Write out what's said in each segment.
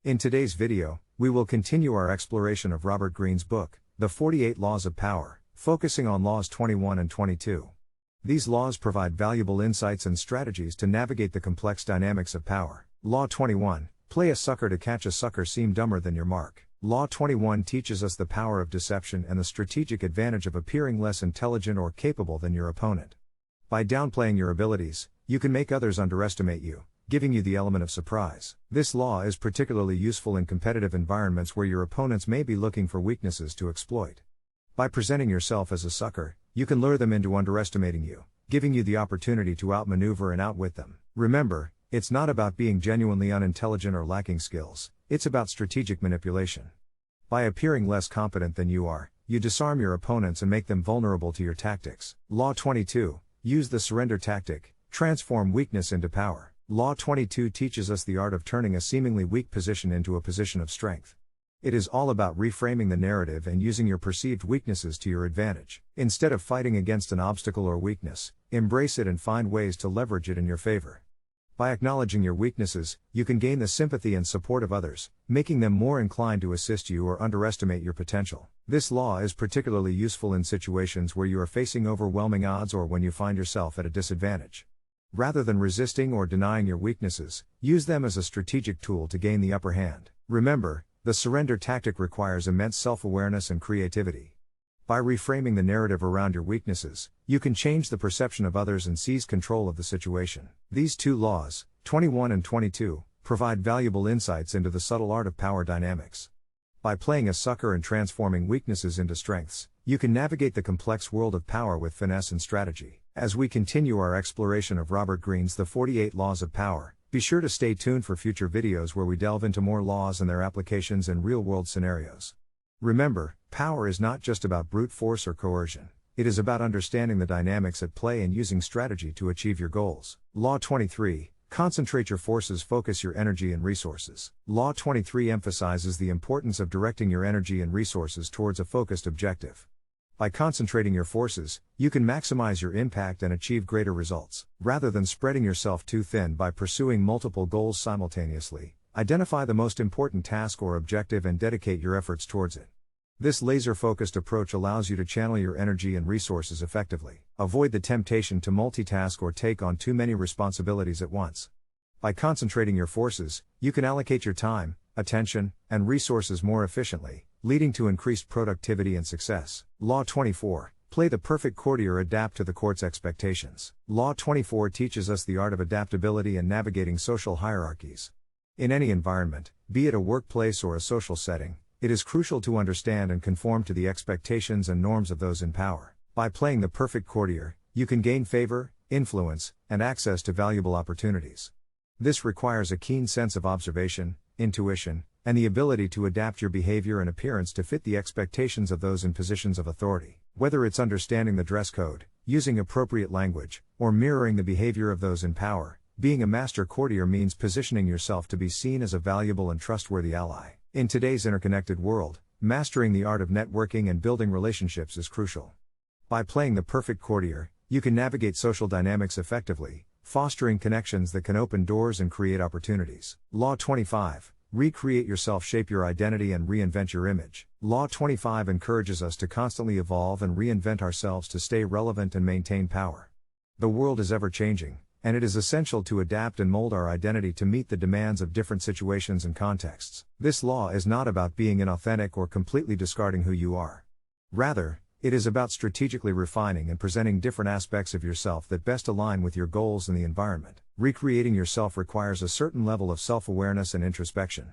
In today's video, we will continue our exploration of Robert Greene's book, The 48 Laws of Power, focusing on Laws 21 and 22. These laws provide valuable insights and strategies to navigate the complex dynamics of power. Law 21, play a sucker to catch a sucker, seem dumber than your mark. Law 21 teaches us the power of deception and the strategic advantage of appearing less intelligent or capable than your opponent. By downplaying your abilities, you can make others underestimate you, giving you the element of surprise. This law is particularly useful in competitive environments where your opponents may be looking for weaknesses to exploit. By presenting yourself as a sucker, you can lure them into underestimating you, giving you the opportunity to outmaneuver and outwit them. Remember, it's not about being genuinely unintelligent or lacking skills, it's about strategic manipulation. By appearing less competent than you are, you disarm your opponents and make them vulnerable to your tactics. Law 22, use the surrender tactic, transform weakness into power. Law 22 teaches us the art of turning a seemingly weak position into a position of strength. It is all about reframing the narrative and using your perceived weaknesses to your advantage. Instead of fighting against an obstacle or weakness, embrace it and find ways to leverage it in your favor. By acknowledging your weaknesses, you can gain the sympathy and support of others, making them more inclined to assist you or underestimate your potential. This law is particularly useful in situations where you are facing overwhelming odds or when you find yourself at a disadvantage. Rather than resisting or denying your weaknesses, use them as a strategic tool to gain the upper hand. Remember, the surrender tactic requires immense self-awareness and creativity. By reframing the narrative around your weaknesses, you can change the perception of others and seize control of the situation. These two laws, 21 and 22, provide valuable insights into the subtle art of power dynamics. By playing a sucker and transforming weaknesses into strengths, you can navigate the complex world of power with finesse and strategy. As we continue our exploration of Robert Greene's The 48 Laws of Power, be sure to stay tuned for future videos where we delve into more laws and their applications in real-world scenarios. Remember, power is not just about brute force or coercion. It is about understanding the dynamics at play and using strategy to achieve your goals. Law 23, concentrate your forces, focus your energy and resources. Law 23 emphasizes the importance of directing your energy and resources towards a focused objective. By concentrating your forces, you can maximize your impact and achieve greater results. Rather than spreading yourself too thin by pursuing multiple goals simultaneously, identify the most important task or objective and dedicate your efforts towards it. This laser-focused approach allows you to channel your energy and resources effectively. Avoid the temptation to multitask or take on too many responsibilities at once. By concentrating your forces, you can allocate your time, attention, and resources more efficiently, leading to increased productivity and success. Law 24, play the perfect courtier, adapt to the court's expectations. Law 24 teaches us the art of adaptability and navigating social hierarchies. In any environment, be it a workplace or a social setting, it is crucial to understand and conform to the expectations and norms of those in power. By playing the perfect courtier, you can gain favor, influence, and access to valuable opportunities. This requires a keen sense of observation, intuition, and the ability to adapt your behavior and appearance to fit the expectations of those in positions of authority. Whether it's understanding the dress code, using appropriate language, or mirroring the behavior of those in power, being a master courtier means positioning yourself to be seen as a valuable and trustworthy ally. In today's interconnected world, mastering the art of networking and building relationships is crucial. By playing the perfect courtier, you can navigate social dynamics effectively, fostering connections that can open doors and create opportunities. Law 25, recreate yourself, shape your identity and reinvent your image. Law 25 encourages us to constantly evolve and reinvent ourselves to stay relevant and maintain power. The world is ever-changing, and it is essential to adapt and mold our identity to meet the demands of different situations and contexts. This law is not about being inauthentic or completely discarding who you are. Rather, it is about strategically refining and presenting different aspects of yourself that best align with your goals and the environment. Recreating yourself requires a certain level of self-awareness and introspection.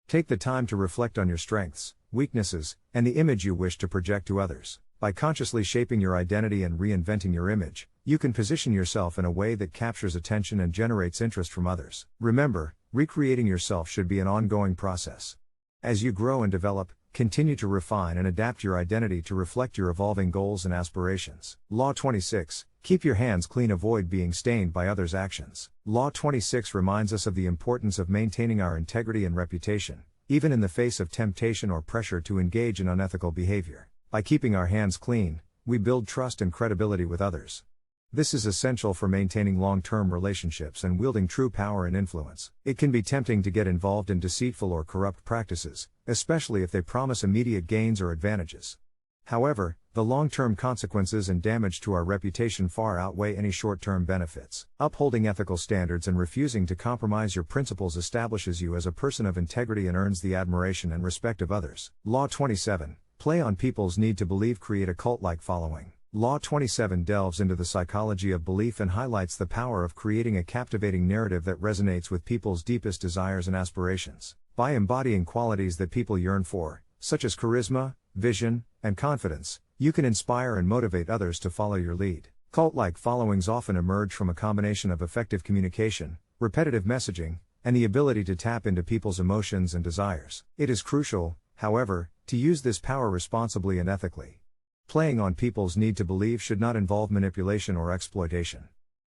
Take the time to reflect on your strengths, weaknesses, and the image you wish to project to others. By consciously shaping your identity and reinventing your image, you can position yourself in a way that captures attention and generates interest from others. Remember, recreating yourself should be an ongoing process. As you grow and develop, continue to refine and adapt your identity to reflect your evolving goals and aspirations. Law 26, keep your hands clean, avoid being stained by others' actions. Law 26 reminds us of the importance of maintaining our integrity and reputation, even in the face of temptation or pressure to engage in unethical behavior. By keeping our hands clean, we build trust and credibility with others. This is essential for maintaining long-term relationships and wielding true power and influence. It can be tempting to get involved in deceitful or corrupt practices, especially if they promise immediate gains or advantages. However, the long-term consequences and damage to our reputation far outweigh any short-term benefits. Upholding ethical standards and refusing to compromise your principles establishes you as a person of integrity and earns the admiration and respect of others. Law 27. Play on people's need to believe. Create a cult-like following. Law 27 delves into the psychology of belief and highlights the power of creating a captivating narrative that resonates with people's deepest desires and aspirations. By embodying qualities that people yearn for, such as charisma, vision, and confidence, you can inspire and motivate others to follow your lead. Cult-like followings often emerge from a combination of effective communication, repetitive messaging, and the ability to tap into people's emotions and desires. It is crucial, however, to use this power responsibly and ethically. Playing on people's need to believe should not involve manipulation or exploitation.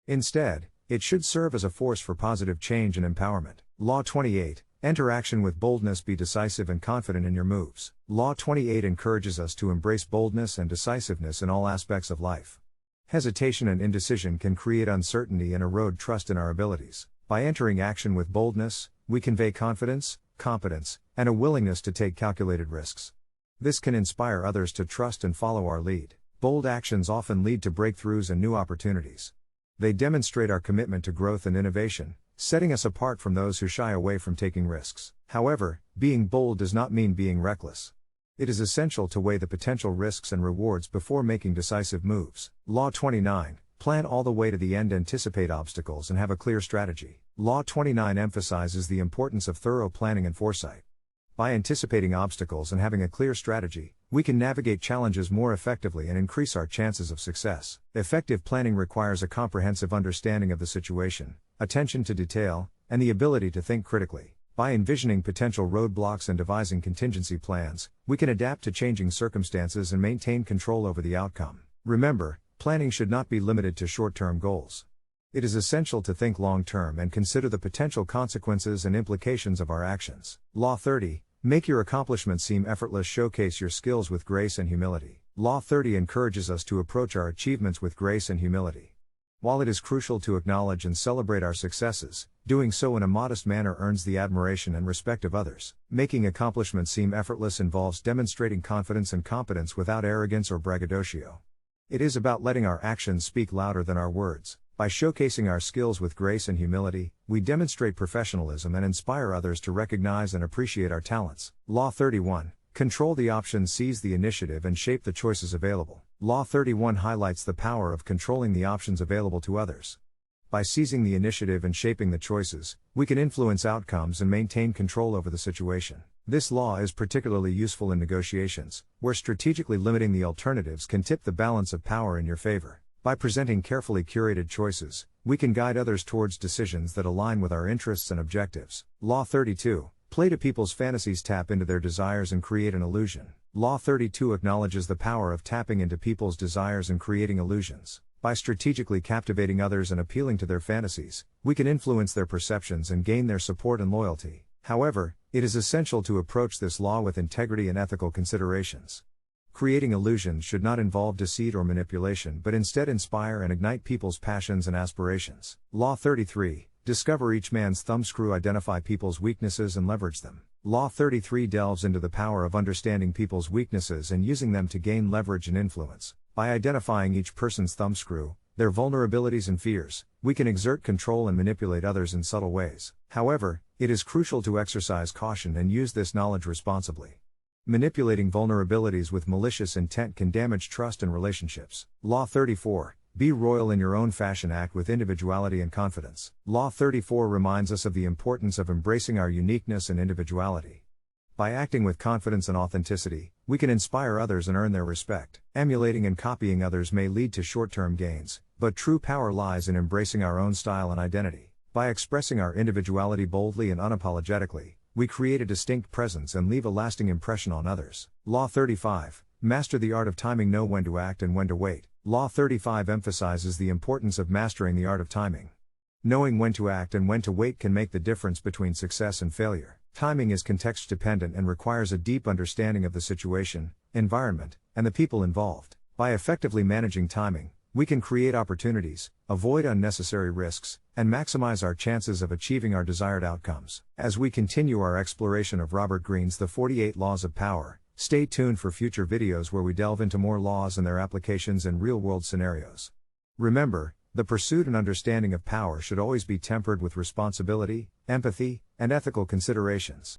Instead, it should serve as a force for positive change and empowerment. Law 28. Enter action with boldness. Be decisive and confident in your moves. Law 28 encourages us to embrace boldness and decisiveness in all aspects of life. Hesitation and indecision can create uncertainty and erode trust in our abilities. By entering action with boldness, we convey confidence, competence, and a willingness to take calculated risks. This can inspire others to trust and follow our lead. Bold actions often lead to breakthroughs and new opportunities. They demonstrate our commitment to growth and innovation, setting us apart from those who shy away from taking risks. However, being bold does not mean being reckless. It is essential to weigh the potential risks and rewards before making decisive moves. Law 29. Plan all the way to the end. Anticipate obstacles and have a clear strategy. Law 29 emphasizes the importance of thorough planning and foresight. By anticipating obstacles and having a clear strategy, we can navigate challenges more effectively and increase our chances of success. Effective planning requires a comprehensive understanding of the situation, attention to detail, and the ability to think critically. By envisioning potential roadblocks and devising contingency plans, we can adapt to changing circumstances and maintain control over the outcome. Remember, planning should not be limited to short-term goals. It is essential to think long-term and consider the potential consequences and implications of our actions. Law 30. Make your accomplishments seem effortless. Showcase your skills with grace and humility. Law 30 encourages us to approach our achievements with grace and humility. While it is crucial to acknowledge and celebrate our successes, doing so in a modest manner earns the admiration and respect of others. Making accomplishments seem effortless involves demonstrating confidence and competence without arrogance or braggadocio. It is about letting our actions speak louder than our words. By showcasing our skills with grace and humility, we demonstrate professionalism and inspire others to recognize and appreciate our talents. Law 31. Control the options. Seize the initiative and shape the choices available. Law 31 highlights the power of controlling the options available to others. By seizing the initiative and shaping the choices, we can influence outcomes and maintain control over the situation. This law is particularly useful in negotiations, where strategically limiting the alternatives can tip the balance of power in your favor. By presenting carefully curated choices, we can guide others towards decisions that align with our interests and objectives. Law 32. Play to people's fantasies. Tap into their desires and create an illusion. Law 32 acknowledges the power of tapping into people's desires and creating illusions. By strategically captivating others and appealing to their fantasies, we can influence their perceptions and gain their support and loyalty. However, it is essential to approach this law with integrity and ethical considerations. Creating illusions should not involve deceit or manipulation but instead inspire and ignite people's passions and aspirations. Law 33. Discover each man's thumbscrew. Identify people's weaknesses and leverage them. Law 33 delves into the power of understanding people's weaknesses and using them to gain leverage and influence. By identifying each person's thumbscrew, their vulnerabilities and fears, we can exert control and manipulate others in subtle ways. However, it is crucial to exercise caution and use this knowledge responsibly. Manipulating vulnerabilities with malicious intent can damage trust and relationships. Law 34. Be royal in your own fashion. Act with individuality and confidence. Law 34 reminds us of the importance of embracing our uniqueness and individuality. By acting with confidence and authenticity, we can inspire others and earn their respect. Emulating and copying others may lead to short-term gains, but true power lies in embracing our own style and identity. By expressing our individuality boldly and unapologetically, we create a distinct presence and leave a lasting impression on others. Law 35. Master the art of timing. Know when to act and when to wait. Law 35 emphasizes the importance of mastering the art of timing. Knowing when to act and when to wait can make the difference between success and failure. Timing is context-dependent and requires a deep understanding of the situation, environment, and the people involved. By effectively managing timing, we can create opportunities, avoid unnecessary risks, and maximize our chances of achieving our desired outcomes. As we continue our exploration of Robert Greene's The 48 Laws of Power, stay tuned for future videos where we delve into more laws and their applications in real-world scenarios. Remember, the pursuit and understanding of power should always be tempered with responsibility, empathy, and ethical considerations.